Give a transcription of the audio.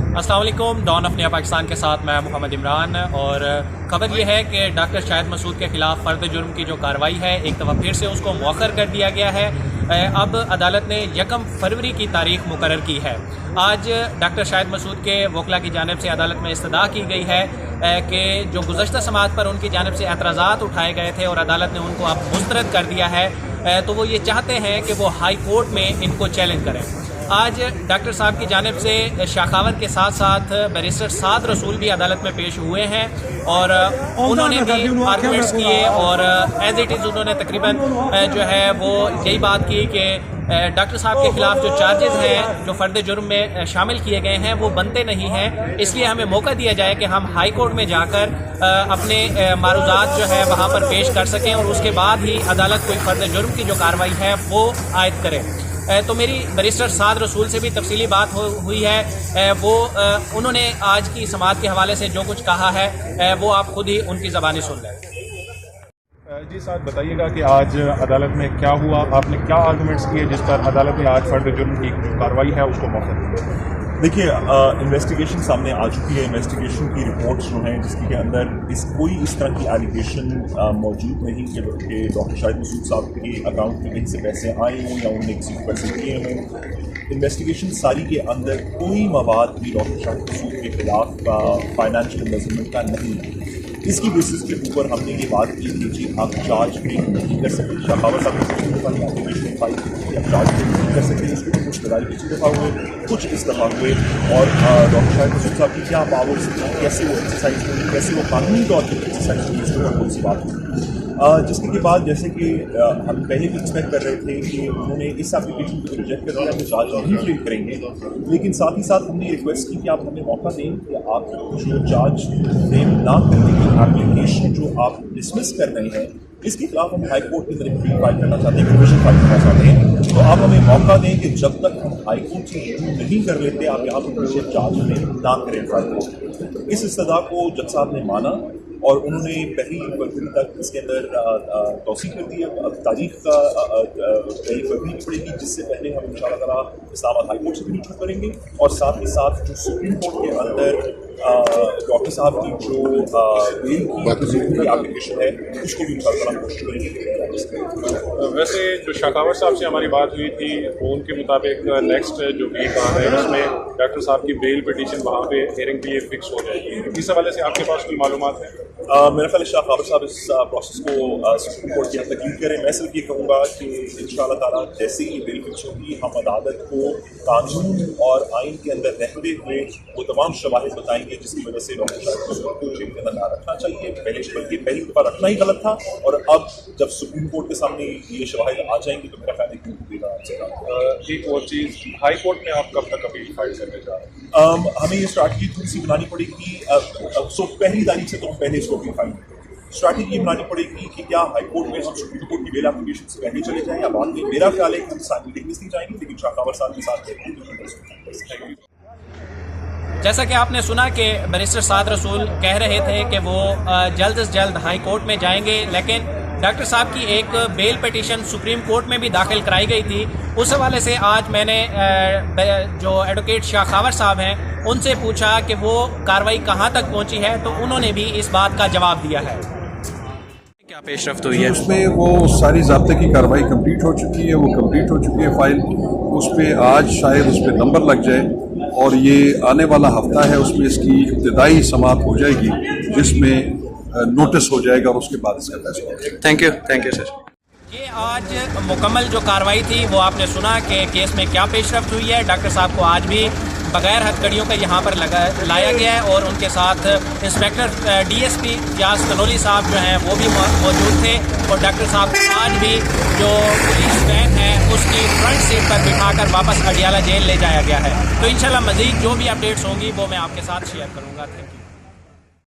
अस्सलाम वालेकुम। Don of नया पाकिस्तान के साथ मैं मोहम्मद इमरान। और ख़बर यह है कि डॉक्टर शाहिद मसूद के ख़िलाफ़ फ़र्द जुर्म की जो कार्रवाई है एक दफ़ा फिर से उसको मौखर कर दिया गया है। अब अदालत ने 1 फरवरी की तारीख मुकर्रर की है। आज डॉक्टर शाहिद मसूद के वकला की जानिब से अदालत में इस्तदा की गई है कि जो गुज़श्ता समात पर उनकी जानिब से एतराज़ात उठाए गए थे और अदालत ने उनको अब मुस्तरद कर दिया है, तो वो ये चाहते हैं कि वो हाई कोर्ट में इनको चैलेंज करें। आज डॉक्टर साहब की जानिब से शाखावर के साथ साथ बैरिस्टर साद रसूल भी अदालत में पेश हुए हैं और उन्होंने भी आर्गूमेंट्स किए और एज इट इज़ उन्होंने तकरीबन जो है वो यही बात की कि डॉक्टर साहब के ख़िलाफ़ जो चार्जेस हैं जो फ़र्द जुर्म में शामिल किए गए हैं वो बनते नहीं हैं, इसलिए हमें मौका दिया जाए कि हम हाई कोर्ट में जाकर अपने मारूज़ात जो है वहाँ पर पेश कर सकें और उसके बाद ही अदालत कोई फ़र्द जुर्म की जो कार्रवाई है वो आयद करे। तो मेरी बैरिस्टर साद रसूल से भी तफसीली बात हुई है। वो उन्होंने आज की समाअत के हवाले से जो कुछ कहा है वो आप खुद ही उनकी ज़बानी सुन लें। जी साहब, बताइएगा कि आज अदालत में क्या हुआ, आपने क्या आर्गूमेंट्स किए जिस पर अदालत ने आज फर्द जुर्म की कार्रवाई है उसको मौखर दिया? देखिए, इन्वेस्टिगेशन सामने आ चुकी है। इन्वेस्टिगेशन की रिपोर्ट्स जो हैं जिसके अंदर कोई इस तरह की एलिगेशन मौजूद नहीं कि डॉक्टर शाहिद मसूद साहब के अकाउंट में कहीं से पैसे आए हों या उन्होंने किसी को पैसे दिए हों। इन्वेस्टिगेशन सारी के अंदर कोई मवाद भी डॉक्टर शाहिद मसूद के खिलाफ फाइनेंशियल एम्बेज़लमेंट का नहीं है। इसकी बेसिस के ऊपर हमने ये बात की थी कि आप चार्ज फ्रेम नहीं कर सकते। शाखावर साहब ने एप्लीकेशन फाइल की, आप चार्ज फ्रेम नहीं कर सकते। इसके ऊपर कुछ दलाइल पिछली दफ़ा हुए, कुछ इस दफ़ा हुए और डॉक्टर शाहिद मसूद साहब की क्या पावर्स थी, कैसे वो एक्सरसाइज होंगी, कैसे वो कानूनी तौर पर एक्सरसाइज होंगी, इसके ऊपर कौन सी बात हुई। जिसके के बाद जैसे कि हम पहले भी एक्सपेक्ट कर रहे थे कि उन्होंने इस एप्लीकेशन को रिजेक्ट कर दिया, वो चार्ज नहीं फ्रेम करेंगे, लेकिन साथ ही साथ हमने रिक्वेस्ट की कि आप हमें मौका दें कि आप जो चार्ज फ्रेम ना करने की एप्लीकेशन जो आप डिसमिस कर रहे हैं इसके खिलाफ हम हाई कोर्ट के अंदर अपील फाइल करना चाहते हैं, पिटीशन फाइल करना चाहते हैं। तो आप हमें मौका दें कि जब तक हम हाई कोर्ट से रिव्यू नहीं कर लेते आप यहाँ पर पीछे चार्ज फ्रेम ना करें फाइल को। इस इस्तदा को जज साहब ने माना और उन्होंने पहली फरवरी तक इसके अंदर तौसीक कर दी है। अब तारीख का पहली फरवरी की पड़ेगी, जिससे पहले हम इंशाअल्लाह ताला इस्लामाबाद हाई कोर्ट से भी रुजू करेंगे और साथ ही साथ जो सुप्रीम कोर्ट के अंदर डॉक्टर साहब की जो बेल की एप्लीकेशन है उसको भी इंशाअल्लाह कोशिश करेंगे। वैसे जो शाखावर साहब से हमारी बात हुई थी उनके मुताबिक नेक्स्ट जो वीक है उसमें डॉक्टर साहब की बेल पिटीशन वहाँ पे हेयरिंग के लिए फिक्स हो जाएगी। इस हवाले से आपके पास कोई मालूमात है? मेरा ख्याल शाखावर साहब इस प्रोसेस को सुप्रीम कोर्ट की हद तक लीड करें। मैं सिर्फ ये कहूँगा कि इंशाअल्लाह ताला जैसे ही बेल फिक्स होगी हम अदालत को कानून और आइन के अंदर रहते हुए वो तमाम शवाहिद बताएंगे जिसकी वजह से डॉक्टर शाहिद मसूद को जेल के अंदर ना रखना चाहिए। पहली दफ़ा रखना ही गलत था और अब जब सुप्रीम कोर्ट के सामने ये शवाहिद आ जाएंगे तो मेरा ख्याल है कि एक और चीज़, हाई कोर्ट में आप कब तक अपील फाइल करने जा रहे हैं? हमें ये स्ट्रैटेजी थोड़ी सी बनानी पड़ेगी। सो पहली तारीख से तो हम पहले इसको अपील फाइल करेंगे। स्ट्रैटेजी बनानी पड़ेगी कि क्या हाई कोर्ट में हम सुप्रीम कोर्ट की बेल एप्लीकेशन से पहले चले जाएं या बाद में। मेरा ख्याल है कि हम साइमल्टेनियसली जाएंगे, लेकिन शाखावर साहब के साथ जैसा कि आपने सुना कि बैरिस्टर साद रसूल कह रहे थे कि वो जल्द से जल्द हाई कोर्ट में जाएंगे, लेकिन डॉक्टर साहब की एक बेल पिटीशन सुप्रीम कोर्ट में भी दाखिल कराई गई थी। उस हवाले से आज मैंने जो एडवोकेट शाखावर साहब हैं उनसे पूछा कि वो कार्रवाई कहाँ तक पहुँची है, तो उन्होंने भी इस बात का जवाब दिया है। क्या पेशरफ्त हुई है? उसमें वो सारी ज़ाब्ते की कार्रवाई कंप्लीट हो चुकी है, वो कंप्लीट हो चुकी है फाइल। उस पर आज शायद उस पर नंबर लग जाए और ये आने वाला हफ्ता है उसमें इसकी इब्तदाई समाअत हो जाएगी जिसमें नोटिस हो जाएगा और उसके बाद इसका फैसला होगा। Thank you sir. ये आज मुकम्मल जो कार्रवाई थी वो आपने सुना कि केस में क्या पेशरफ्त हुई है। डॉक्टर साहब को आज भी बगैर हथकड़ियों का यहाँ पर लाया गया है और उनके साथ इंस्पेक्टर DSP यास तनोली साहब जो हैं वो भी मौजूद थे और डॉक्टर साहब को आज भी जो पुलिस वैन है उसकी फ्रंट सीट पर बिठाकर वापस अडियाला जेल ले जाया गया है। तो इंशाल्लाह मज़ीद जो भी अपडेट्स होंगी वो मैं आपके साथ शेयर करूँगा। Thank you.